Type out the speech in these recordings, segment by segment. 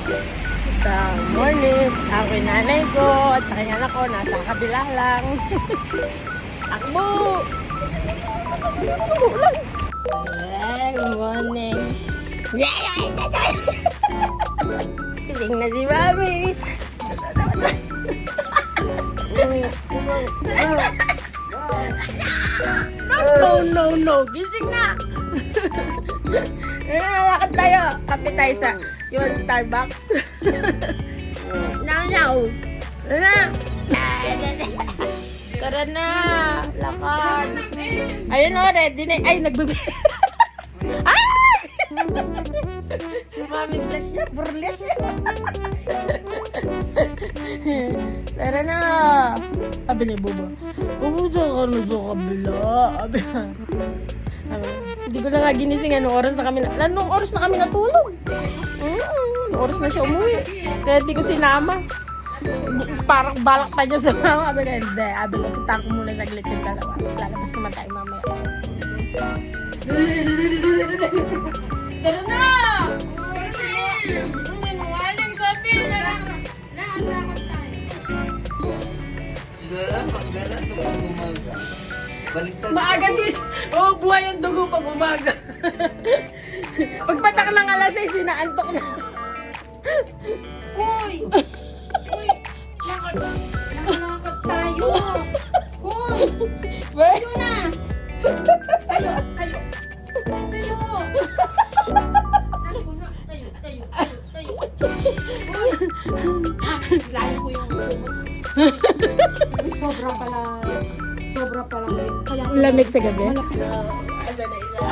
Good morning. Ako yung nanay ko at saka yung anak ko nasa kabila lang. Takbo! Takbo lang. Good morning. Kiling na si Mami. No. Gising na. Lakad tayo. Kape tayo sa yung Starbucks. Now. Tara na. Lakad. Ayun o, ready na. Ay, nagbibi. Ay! Mami, bless niya. Burles niya. Tara na. Sabi ni Bubo. Pumunta ka na sa kabila. Hindi ko na nga ginising. Anong oras na kami natulog? Anong oras na siya umuwi. Kaya di ko sinama. Parang balak pa niya sa mama. Sabi na, hindi. Sabi na, punta ko muna saglit yung dalawa. Lalabas naman tayo mamaya. Tara na! Nangaling sabi. Nakakakot tayo. Magdala ito pag umaga. Baliktad. Maaga din. Oo, buhay ang dugo pag umaga. Pagpatak ng alas 6, sinaantok na. Uy! Lakad tayo! Uy! Tayo na! Tayo! Tayo! Uy! Layo ko yung Sobra pala yun. Kaya Lamig sa gabi? malaki. Asa na isa?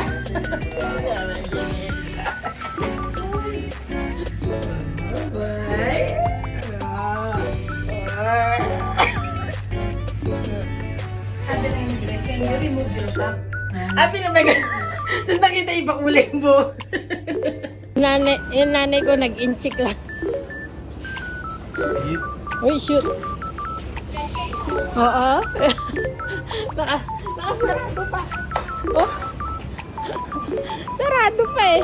Sabi na yung dress, can you remove your top? Pinatagal. Tapos nakita iba kulay mo. Yung nanay ko nag-inchik lang. Uy, shoot. Oo. Sarado pa. Oh. Sarado pa eh.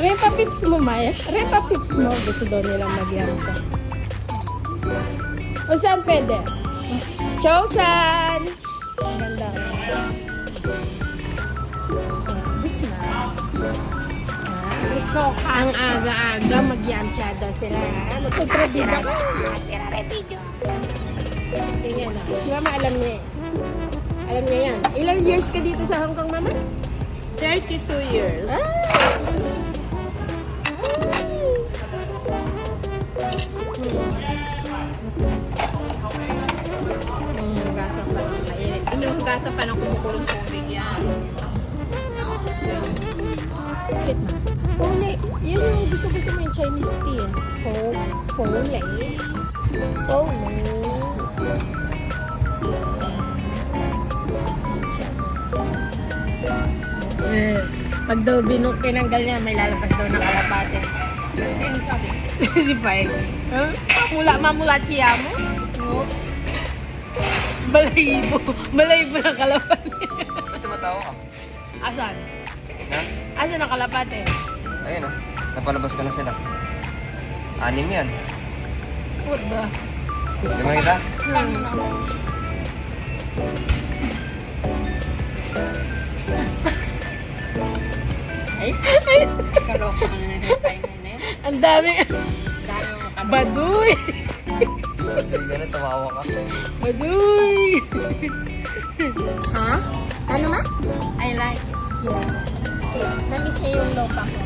Repa pips mo, Maya. Repa pips mo. Gusto daw nilang mag-yam siya. O saan pwede? Chosan! Ang ganda. Gusto na. So, ang aga-aga mag-yamcha daw sila. Magkutrabida ka. Sira rin video. Tingnan na. Si Mama alam niya eh. Alam niya yan. Ilang years ka dito sa Hong Kong, Mama? 32 years. Hugasan pa ng mainit. Hugasan pa ng kumukulong tubig yan. Ulit na. Pole. Yun yung gusto-gusto mo yung Chinese tea. Pole. Pag daw tinanggal niya, may lalabas daw na kalapate. Sino sabi? Si Pai. Mamula chiya mo? No. Balayibo ng kalapate. Ito matawa ka. Asan? Ha? Asan ang kalapate? Ayun o. Napalabas ko na sila. 6 yan. What ba? Di ba kita? Saan na? Ay? Karoko ka na tayo na yan. Ang dami. Baduy! Hindi ka na, tawawa ka. Baduy! Ha? Ano ma? I like it. Okay. Namiss niya yung lopa ko.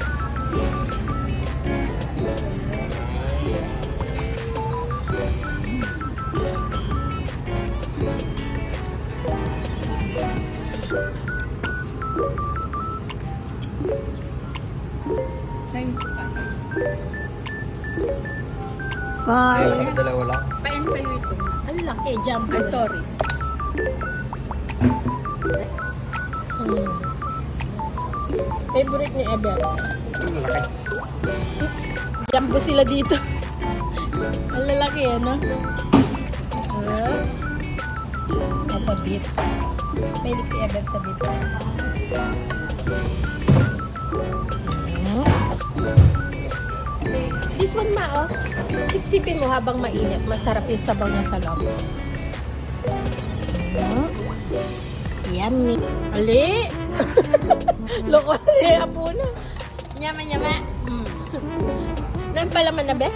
Ay, dalawa lang. Pain sa'yo ito. Ang laki, jump. Ay, sorry. Favorite ni Eber. Malaki. Jumbo sila dito. Ang lalaki, ano? Ito, beef. Mahilig si Eber sa beef. This one, ma, oh. Sipsipin mo habang mainit. Masarap yung sabaw niya sa loob. Yummy. Ali! Loko na yung apo na. Nyama, nyama. Nan palaman na, be?